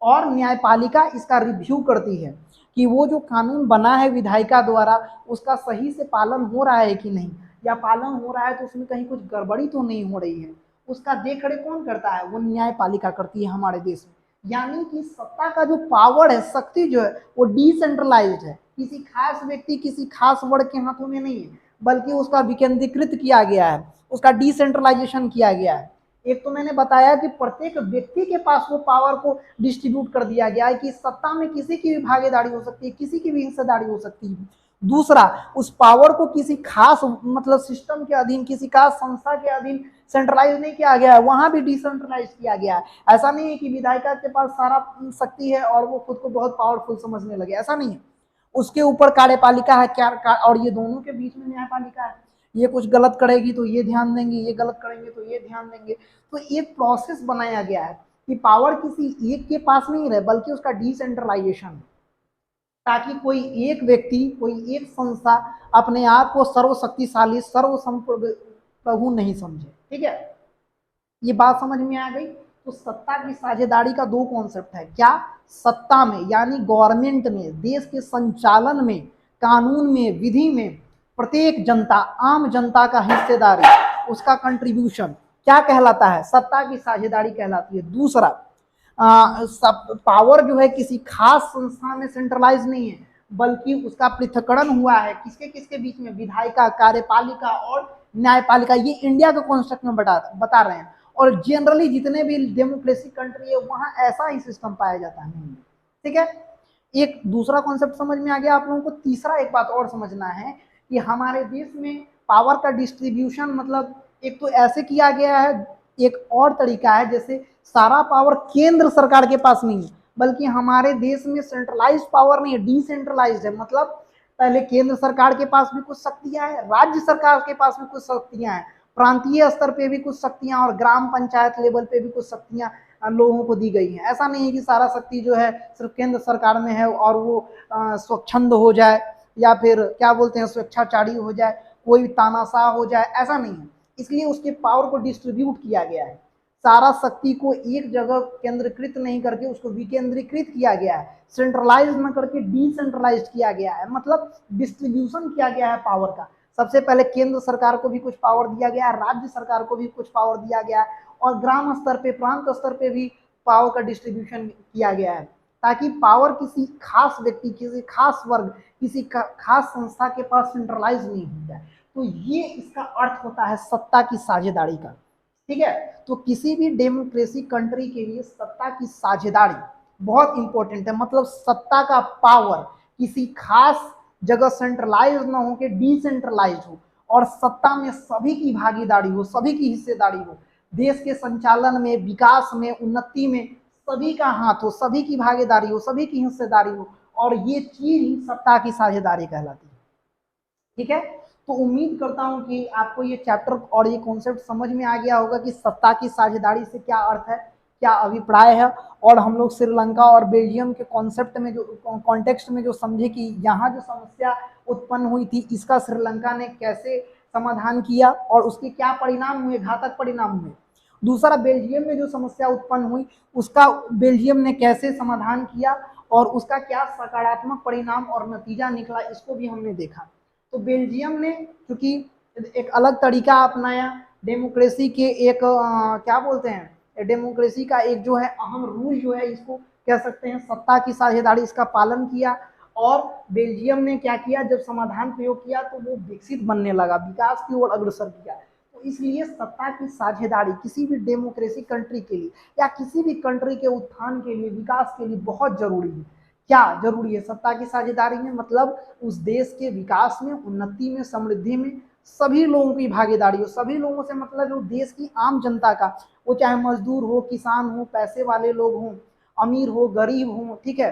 और न्यायपालिका इसका रिव्यू करती है कि वो जो कानून बना है विधायिका द्वारा उसका सही से पालन हो रहा है कि नहीं, या पालन हो रहा है तो उसमें कहीं कुछ गड़बड़ी तो नहीं हो रही है, उसका देखरेख कौन करता है, वो न्यायपालिका करती है हमारे देश में। यानी कि सत्ता का जो पावर है, शक्ति जो है वो डिसेंट्रलाइज्ड है, किसी खास व्यक्ति, किसी खास वर्ग के हाथों में नहीं है, बल्कि उसका विकेंद्रीकृत किया गया है, उसका डिसेंट्रलाइजेशन किया गया है। एक तो मैंने बताया कि प्रत्येक व्यक्ति के पास वो पावर को डिस्ट्रीब्यूट कर दिया गया है कि सत्ता में किसी की भी भागीदारी हो सकती है, किसी की भी हिस्सेदारी हो सकती है। दूसरा, उस पावर को किसी खास मतलब सिस्टम के अधीन, किसी खास संस्था के अधीन सेंट्रलाइज नहीं किया गया है, वहां भी डिसेंट्रलाइज किया गया है। ऐसा नहीं है कि विधायिका के पास सारा शक्ति है और वो खुद को बहुत पावरफुल समझने लगे, ऐसा नहीं है। उसके ऊपर कार्यपालिका है क्या, और ये दोनों के बीच में न्यायपालिका है। ये कुछ गलत करेगी तो ये ध्यान देंगे, ये गलत करेंगे तो ये ध्यान देंगे। तो एक प्रोसेस बनाया गया है कि पावर किसी एक के पास नहीं रहे बल्कि उसका डिसेंट्रलाइजेशन, ताकि कोई एक व्यक्ति, कोई एक संस्था अपने आप को सर्वशक्तिशाली, सर्वसंप्रभु नहीं समझे। ठीक है, ये बात समझ में आ गई। तो सत्ता की साझेदारी का दो कॉन्सेप्ट है, क्या? सत्ता में यानी गवर्नमेंट में, देश के संचालन में, कानून में, विधि में प्रत्येक जनता, आम जनता का हिस्सेदारी, उसका कंट्रीब्यूशन क्या कहलाता है? सत्ता की साझेदारी कहलाती है। दूसरा, सब पावर जो है किसी खास संस्था में सेंट्रलाइज नहीं है, बल्कि उसका पृथक्करण हुआ है किसके किसके बीच में? विधायिका, कार्यपालिका और न्यायपालिका। ये इंडिया के कॉन्स्टिट्यूशन में बता रहे हैं, और जनरली जितने भी डेमोक्रेसी कंट्री है वहां ऐसा ही सिस्टम पाया जाता है। ठीक है, एक दूसरा कॉन्सेप्ट समझ में आ गया आप लोगों को। तीसरा एक बात और समझना है कि हमारे देश में पावर का डिस्ट्रीब्यूशन मतलब एक तो ऐसे किया गया है, एक और तरीका है जैसे सारा पावर केंद्र सरकार के पास नहीं है, बल्कि हमारे देश में सेंट्रलाइज्ड पावर नहीं है, डिसेंट्रलाइज्ड है। मतलब पहले केंद्र सरकार के पास भी कुछ शक्तियां हैं, राज्य सरकार के पास भी कुछ शक्तियां हैं, प्रांतीय स्तर पे भी कुछ शक्तियां और ग्राम पंचायत लेवल पे भी कुछ शक्तियां लोगों को दी गई हैं। ऐसा नहीं है कि सारा शक्ति जो है सिर्फ केंद्र सरकार में है और वो स्वच्छंद हो जाए या फिर क्या बोलते हैं स्वेच्छाचारी हो जाए, कोई तानाशाह हो जाए, ऐसा नहीं है। इसलिए उसके पावर को डिस्ट्रीब्यूट किया गया है, सारा शक्ति को एक जगह केंद्रीकृत नहीं करके उसको विकेंद्रीकृत किया गया है, सेंट्रलाइज न करके डिसेंट्रलाइज किया गया है, मतलब डिस्ट्रीब्यूशन किया गया है पावर का। सबसे पहले केंद्र सरकार को भी कुछ पावर दिया गया है, राज्य सरकार को भी कुछ पावर दिया गया है, और ग्राम स्तर पे, प्रांत स्तर पे भी पावर का डिस्ट्रीब्यूशन किया गया है, ताकि पावर किसी खास व्यक्ति, किसी खास वर्ग, किसी खास संस्था के पास सेंट्रलाइज नहीं हो जाए। तो ये इसका अर्थ होता है सत्ता की साझेदारी का। ठीक है, तो किसी भी डेमोक्रेसी कंट्री के लिए सत्ता की साझेदारी बहुत इंपॉर्टेंट है। मतलब सत्ता का पावर किसी खास जगह सेंट्रलाइज ना हो के डिसेंट्रलाइज हो, और सत्ता में सभी की भागीदारी हो, सभी की हिस्सेदारी हो, देश के संचालन में, विकास में, उन्नति में सभी का हाथ हो, सभी की भागीदारी हो, सभी की हिस्सेदारी हो, और ये चीज ही सत्ता की साझेदारी कहलाती है। ठीक है, तो उम्मीद करता हूं कि आपको ये चैप्टर और ये कॉन्सेप्ट समझ में आ गया होगा कि सत्ता की साझेदारी से क्या अर्थ है, क्या अभिप्राय है, और हम लोग श्रीलंका और बेल्जियम के कॉन्सेप्ट में जो कॉन्टेक्स्ट में जो समझे कि यहाँ जो समस्या उत्पन्न हुई थी इसका श्रीलंका ने कैसे समाधान किया और उसके क्या परिणाम हुए, घातक परिणाम हुए। दूसरा, बेल्जियम में जो समस्या उत्पन्न हुई उसका बेल्जियम ने कैसे समाधान किया और उसका क्या सकारात्मक परिणाम और नतीजा निकला, इसको भी हमने देखा। तो बेल्जियम ने क्योंकि एक अलग तरीका अपनाया, डेमोक्रेसी के एक क्या बोलते हैं, डेमोक्रेसी का एक जो है अहम रूल जो है, इसको कह सकते हैं सत्ता की साझेदारी, इसका पालन किया। और बेल्जियम ने क्या किया, जब समाधान प्रयोग किया तो वो विकसित बनने लगा, विकास की ओर अग्रसर किया। तो इसलिए सत्ता की साझेदारी किसी भी डेमोक्रेसी कंट्री के लिए या किसी भी कंट्री के उत्थान के लिए, विकास के लिए बहुत जरूरी है। क्या जरूरी है सत्ता की साझेदारी में? मतलब उस देश के विकास में, उन्नति में, समृद्धि में सभी लोगों की भागीदारी हो। सभी लोगों से मतलब जो देश की आम जनता का, वो चाहे मजदूर हो, किसान हो, पैसे वाले लोग हों, अमीर हो, गरीब हो, ठीक है,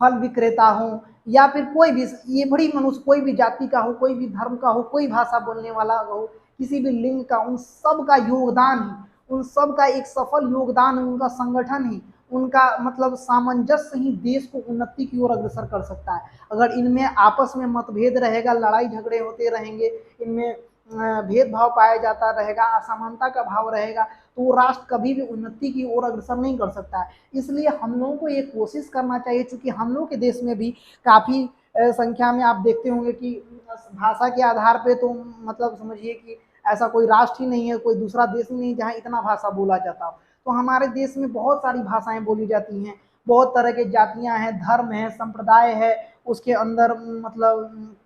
फल विक्रेता हो, या फिर कोई भी, ये बड़ी मनुष्य, कोई भी जाति का हो, कोई भी धर्म का हो, कोई भाषा बोलने वाला हो, किसी भी लिंग का, उन सब का योगदान ही, उन सब का एक सफल योगदान, उनका संगठन ही, उनका मतलब सामंजस्य ही देश को उन्नति की ओर अग्रसर कर सकता है। अगर इनमें आपस में मतभेद रहेगा, लड़ाई झगड़े होते रहेंगे, इनमें भेदभाव पाया जाता रहेगा, असमानता का भाव रहेगा, तो वो राष्ट्र कभी भी उन्नति की ओर अग्रसर नहीं कर सकता है। इसलिए हम लोगों को ये कोशिश करना चाहिए, क्योंकि हम लोग के देश में भी काफ़ी संख्या में आप देखते होंगे कि भाषा के आधार पे तो मतलब समझिए कि ऐसा कोई राष्ट्र ही नहीं है, कोई दूसरा देश ही नहीं जहाँ इतना भाषा बोला जाता हो। तो हमारे देश में बहुत सारी भाषाएं बोली जाती हैं, बहुत तरह के जातियां हैं, धर्म है, संप्रदाय है, उसके अंदर मतलब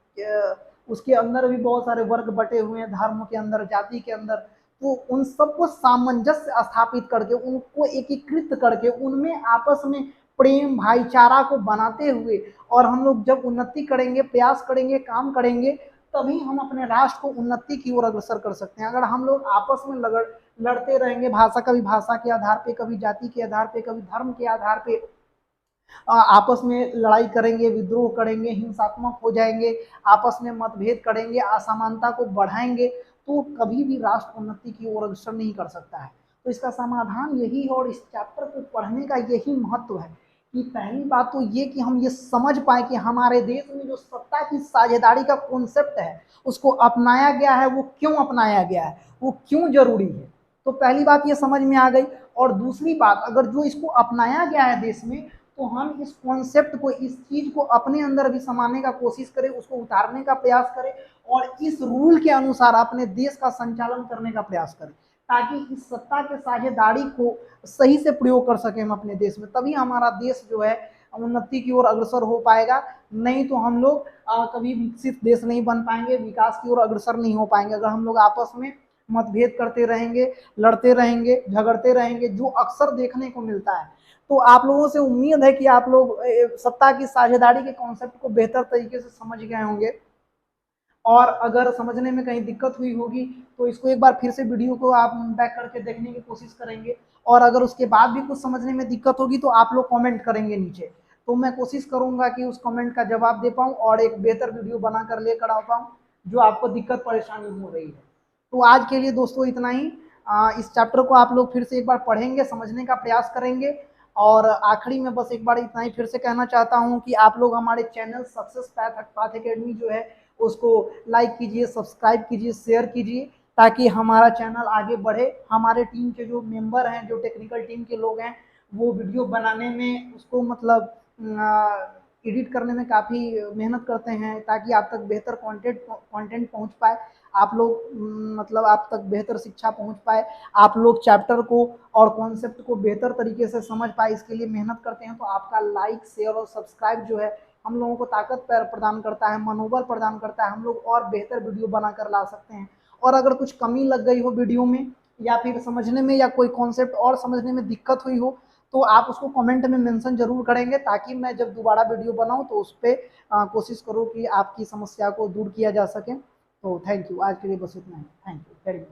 उसके अंदर भी बहुत सारे वर्ग बटे हुए हैं, धर्म के अंदर, जाति के अंदर। तो उन सबको सामंजस्य स्थापित करके, उनको एकीकृत करके, उनमें आपस में प्रेम भाईचारा को बनाते हुए, और हम लोग जब उन्नति करेंगे, प्रयास करेंगे, काम करेंगे, तभी हम अपने राष्ट्र को उन्नति की ओर अग्रसर कर सकते हैं। अगर हम लोग आपस में लड़ते रहेंगे, भाषा, कभी भाषा के आधार पे, कभी जाति के आधार पे, कभी धर्म के आधार पे आपस में लड़ाई करेंगे, विद्रोह करेंगे, हिंसात्मक हो जाएंगे, आपस में मतभेद करेंगे, असमानता को बढ़ाएंगे, तो कभी भी राष्ट्र उन्नति की ओर अग्रसर नहीं कर सकता है। तो इसका समाधान यही है और इस चैप्टर को पढ़ने का यही महत्व है कि पहली बात तो ये कि हम ये समझ पाए कि हमारे देश में जो सत्ता की साझेदारी का कॉन्सेप्ट है उसको अपनाया गया है, वो क्यों अपनाया गया है, वो क्यों जरूरी है। तो पहली बात ये समझ में आ गई। और दूसरी बात, अगर जो इसको अपनाया गया है देश में, तो हम इस कॉन्सेप्ट को, इस चीज को अपने अंदर भी समाने का कोशिश करें, उसको उतारने का प्रयास करें और इस रूल के अनुसार अपने देश का संचालन करने का प्रयास करें, ताकि इस सत्ता के साझेदारी को सही से प्रयोग कर सके हम अपने देश में। तभी हमारा देश जो है उन्नति की ओर अग्रसर हो पाएगा। नहीं तो हम लोग कभी विकसित देश नहीं बन पाएंगे, विकास की ओर अग्रसर नहीं हो पाएंगे। अगर हम लोग आपस में मतभेद करते रहेंगे, लड़ते रहेंगे, झगड़ते रहेंगे, जो अक्सर देखने को मिलता है। तो आप लोगों से उम्मीद है कि आप लोग सत्ता की साझेदारी के कॉन्सेप्ट को बेहतर तरीके से समझ गए होंगे। और अगर समझने में कहीं दिक्कत हुई होगी तो इसको एक बार फिर से वीडियो को आप बैक करके देखने की कोशिश करेंगे। और अगर उसके बाद भी कुछ समझने में दिक्कत होगी तो आप लोग कमेंट करेंगे नीचे, तो मैं कोशिश करूंगा कि उस कमेंट का जवाब दे पाऊँ और एक बेहतर वीडियो बनाकर लेकर आ पाऊँ जो आपको दिक्कत परेशानी हो रही है। तो आज के लिए दोस्तों इतना ही। इस चैप्टर को आप लोग फिर से एक बार पढ़ेंगे, समझने का प्रयास करेंगे। और आखिरी में बस एक बार इतना ही फिर से कहना चाहता हूँ कि आप लोग हमारे चैनल सक्सेस पाथ एकेडमी जो है उसको लाइक कीजिए, सब्सक्राइब कीजिए, शेयर कीजिए, ताकि हमारा चैनल आगे बढ़े। हमारे टीम के जो मेंबर हैं, जो टेक्निकल टीम के लोग हैं, वो वीडियो बनाने में, उसको मतलब एडिट करने में काफ़ी मेहनत करते हैं, ताकि आप तक बेहतर कंटेंट पहुंच पाए, आप लोग मतलब आप तक बेहतर शिक्षा पहुंच पाए, आप लोग चैप्टर को और कॉन्सेप्ट को बेहतर तरीके से समझ पाए, इसके लिए मेहनत करते हैं। तो आपका लाइक, शेयर और सब्सक्राइब जो है हम लोगों को ताकत प्रदान करता है, मनोबल प्रदान करता है, हम लोग और बेहतर वीडियो बनाकर ला सकते हैं। और अगर कुछ कमी लग गई हो वीडियो में या फिर समझने में, या कोई कॉन्सेप्ट और समझने में दिक्कत हुई हो, तो आप उसको कमेंट में मेंशन जरूर करेंगे, ताकि मैं जब दोबारा वीडियो बनाऊं तो उस पर कोशिश करूं कि आपकी समस्या को दूर किया जा सके। तो थैंक यू, आज के लिए बस इतना ही। Thank you very much.